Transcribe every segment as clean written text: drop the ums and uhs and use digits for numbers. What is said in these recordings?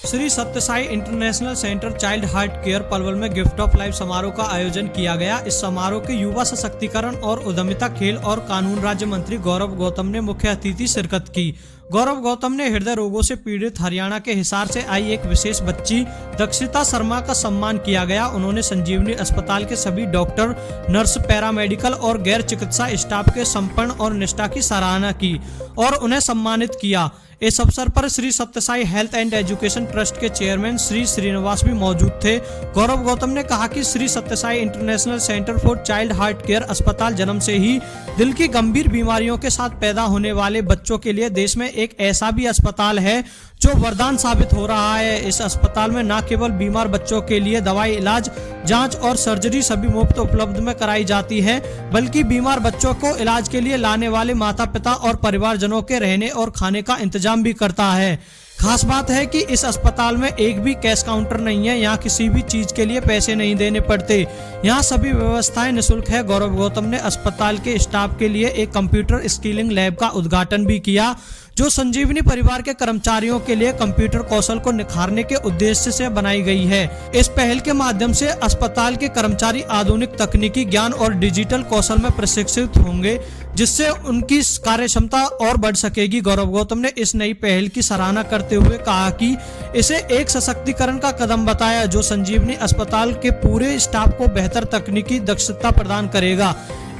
श्री सत्य Sai international centre child heart care Palwal में gift of life समारोह का आयोजन किया गया। इस समारोह के युवा सशक्तिकरण और उद्यमिता, खेल और कानून राज्य मंत्री गौरव गौतम ने मुख्य अतिथि शिरकत की। गौरव गौतम ने हृदय रोगों से पीड़ित हरियाणा के हिसार से आई एक विशेष बच्ची दक्षिता शर्मा का सम्मान किया गया। उन्होंने संजीवनी अस्पताल के सभी डॉक्टर, नर्स, पैरामेडिकल और गैर चिकित्सा स्टाफ के समर्पण और निष्ठा की सराहना की और उन्हें सम्मानित किया। इस अवसर पर श्री सत्य Sai health and education trust के चेयरमैन श्री श्रीनिवास भी मौजूद थे। गौरव गौतम ने कहा कि श्री सत्य Sai international centre for child heart care अस्पताल जन्म से ही दिल की गंभीर बीमारियों के साथ पैदा होने वाले बच्चों के लिए देश में एक ऐसा भी अस्पताल है जो वरदान साबित हो रहा है। इस अस्पताल में न केवल बीमार बच्चों के लिए दवाई, इलाज, जांच और सर्जरी सभी मुफ्त उपलब्ध में कराई जाती है, बल्कि बीमार बच्चों को इलाज के लिए लाने वाले माता पिता और परिवारजनों के रहने और खाने का इंतजाम भी करता है। खास बात है कि इस अस्पताल में एक भी कैश काउंटर नहीं है। यहाँ किसी भी चीज के लिए पैसे नहीं देने पड़ते। यहाँ सभी व्यवस्थाएं निःशुल्क है। गौरव गौतम ने अस्पताल के स्टाफ के लिए एक कंप्यूटर स्किलिंग लैब का उद्घाटन भी किया, जो संजीवनी परिवार के कर्मचारियों के लिए कंप्यूटर कौशल को निखारने के उद्देश्य से बनाई गई है। इस पहल के माध्यम से अस्पताल के कर्मचारी आधुनिक तकनीकी ज्ञान और डिजिटल कौशल में प्रशिक्षित होंगे, जिससे उनकी कार्यक्षमता और बढ़ सकेगी। गौरव गौतम ने इस नई पहल की सराहना करते हुए कहा कि इसे एक सशक्तिकरण का कदम बताया, जो संजीवनी अस्पताल के पूरे स्टाफ को बेहतर तकनीकी दक्षता प्रदान करेगा।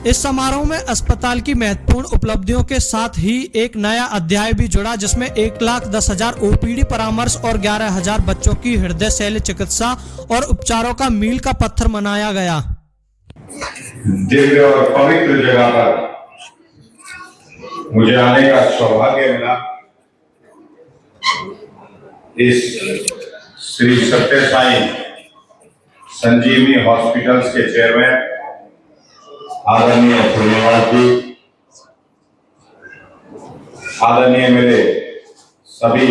इस समारोह में अस्पताल की महत्वपूर्ण उपलब्धियों के साथ ही एक नया अध्याय भी जुड़ा, जिसमें 1,10,000 ओपीडी परामर्श और 11,000 बच्चों की हृदय शल्य चिकित्सा और उपचारों का मील का पत्थर मनाया गया। दिव्य और पवित्र जगह पर मुझे आने का सौभाग्य मिला। इस श्री सत्य साई संजीवनी हॉस्पिटल्स के चेयरमैन आदरणीय श्रीनिवास जी, आदरणीय मेरे सभी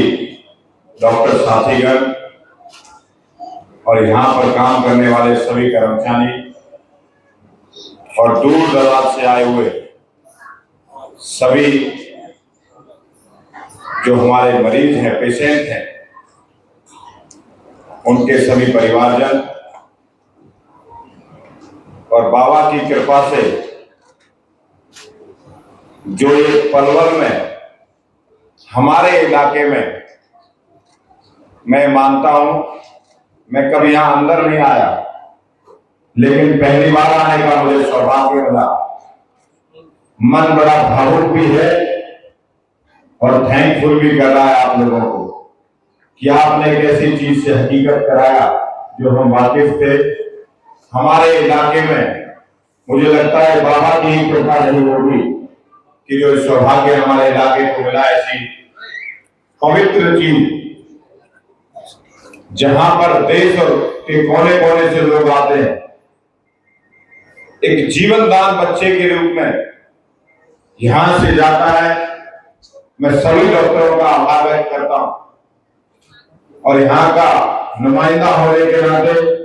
डॉक्टर साथीगण और यहाँ पर काम करने वाले सभी कर्मचारी और दूर दराज से आए हुए सभी जो हमारे मरीज हैं, पेशेंट हैं, उनके सभी परिवारजन और बाबा की कृपा से जो ये पलवल में हमारे इलाके में, मैं मानता हूं, मैं कभी यहां अंदर नहीं आया, लेकिन पहली बार आने का मुझे सौभाग्य मिला। मन बड़ा भावुक भी है और थैंकफुल भी कर रहा है आप लोगों को कि आपने एक ऐसी चीज से हकीकत कराया जो हम वाकिफ थे। हमारे इलाके में मुझे लगता है बाबा की ही कृपा नहीं होगी कि जो सौभाग्य हमारे इलाके को मिला। ऐसी पवित्र चीज जहां पर देश और के कोने कोने से लोग आते हैं, एक जीवन दान बच्चे के रूप में यहां से जाता है। मैं सभी डॉक्टरों का आभार व्यक्त करता हूं और यहाँ का नुमाइंदा होने के नाते,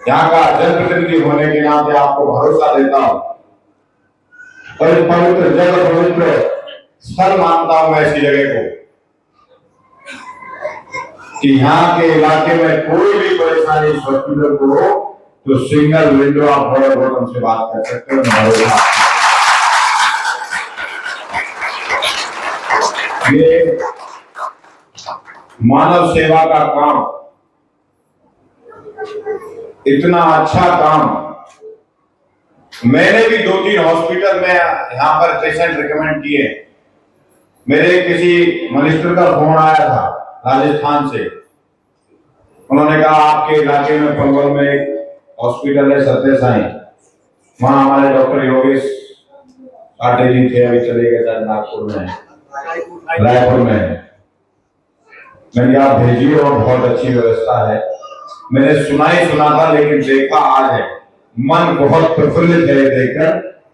यहाँ का जनप्रतिनिधि होने के नाते आपको भरोसा देता हूं और इस पवित्र जगह, पवित्र स्थल मानता हूं मैं ऐसी जगह को कि यहाँ के इलाके में कोई भी परेशानी इस हॉस्पिटल को हो तो सिंगल विंडो आप गौरव गौतम से बात कर सकते हैं। ये मानव सेवा का काम, इतना अच्छा काम मैंने भी 2-3 हॉस्पिटल में यहाँ पर पेशेंट रिकमेंड किए। मेरे किसी मिनिस्टर का फोन आया था राजस्थान से, उन्होंने कहा आपके इलाके में पलवल में एक हॉस्पिटल है सत्य साई, वहां हमारे डॉक्टर योगेश काटे जी थे, अभी चले गए शायद नागपुर में, रायपुर में। मैंने आप भेजिए और बहुत अच्छी व्यवस्था है। मैंने सुना ही सुना था, लेकिन देखा आज है। मन बहुत प्रफुल्लित है देखकर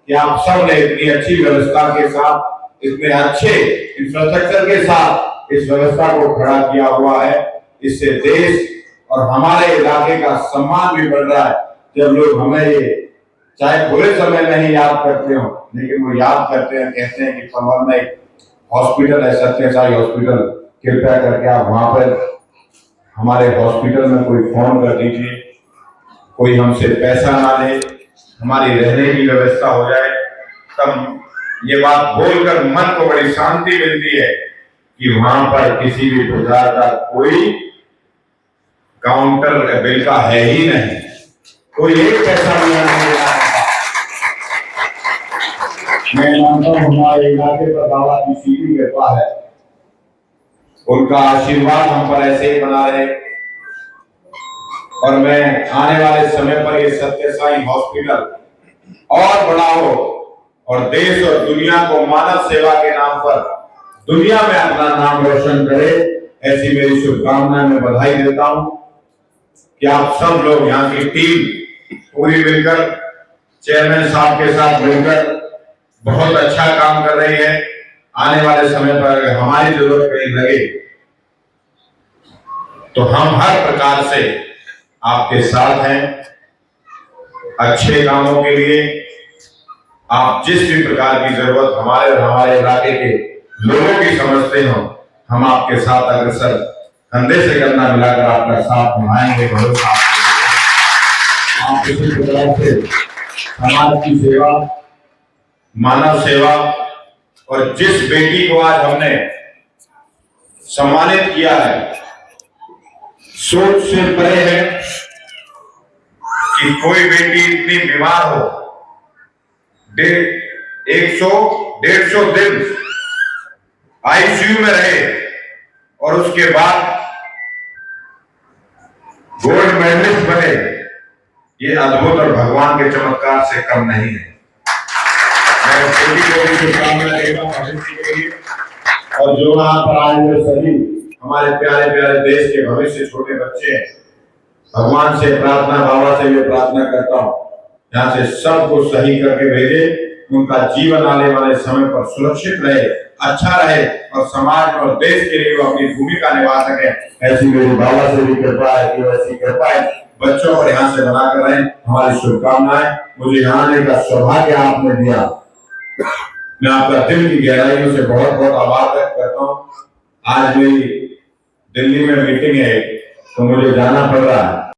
कि आप सब ने इतनी अच्छी व्यवस्था के साथ, इतने अच्छे इंफ्रास्ट्रक्चर के साथ इस व्यवस्था को खड़ा किया हुआ है। इससे देश और हमारे इलाके का सम्मान भी बढ़ रहा है। जब लोग हमें ये चाहे बुरे समय में ही याद करते हो, लेकिन वो याद करते हैं, कहते हैं कि पलवल में एक हॉस्पिटल है सत्य साई हॉस्पिटल, कृपया करके आप वहां पर हमारे हॉस्पिटल में कोई फोन कर दीजिए, कोई हमसे पैसा ना ले, हमारी रहने की व्यवस्था हो जाए। तब ये बात बोलकर मन को बड़ी शांति मिलती है कि वहां पर किसी भी प्रकार का कोई काउंटर बिल का है ही नहीं, कोई एक पैसा भी नहीं दे रहा है। मैं मानता हूं हमारे इलाके पर बाबा की सीधी कृपा है, उनका आशीर्वाद हम पर ऐसे ही बना रहे। और मैं आने वाले समय पर ये सत्य साई हॉस्पिटल और बड़ा हो और देश और दुनिया को मानव सेवा के नाम पर दुनिया में अपना नाम रोशन करे, ऐसी मेरी शुभकामनाएं मैं बधाई देता हूं कि आप सब लोग यहाँ की टीम पूरी मिलकर चेयरमैन साहब के साथ मिलकर बहुत अच्छा काम कर रही है। आने वाले समय पर अगर हमारी जरूरत कहीं लगे तो हम हर प्रकार से आपके साथ हैं। अच्छे कामों के लिए आप जिस भी प्रकार की जरूरत हमारे और हमारे इलाके के लोगों की समझते हो, हम आपके साथ अग्रसर कंधे से कंधा मिलाकर आपका साथ निभाएंगे। भरोसा आप किसी प्रकार से समाज की सेवा, मानव सेवा और जिस बेटी को आज हमने सम्मानित किया है, सोच से परे है कि कोई बेटी इतनी बीमार हो, 100-150 दिन आईसीयू में रहे और उसके बाद गोल्ड मेडलिस्ट बने, ये अद्भुत और भगवान के चमत्कार से कम नहीं है। मैं बेटी को भी शुभकामनाएं देता हूं भविष्य के लिए। और जो यहाँ पर आए हुए सभी हमारे प्यारे प्यारे देश के भविष्य छोटे बच्चे हैं, भगवान से प्रार्थना, बाबा से भी प्रार्थना करता हूँ यहाँ से सबको सही करके भेजे, उनका जीवन आने वाले समय पर सुरक्षित रहे, अच्छा रहे और समाज और देश के लिए वो अपनी भूमिका निभा सके। ऐसी मेरी बाबा से भी कृपा है कि ऐसी कृपाएं बच्चों पर यहाँ से बनाकर रहे। हमारी शुभकामनाएं। मुझे यहाँ आने का सौभाग्य आपने दिया, मैं आपका दिल की गहराइयों से बहुत बहुत आभार व्यक्त करता हूँ। आज मेरी दिल्ली में मीटिंग है तो मुझे जाना पड़ रहा है,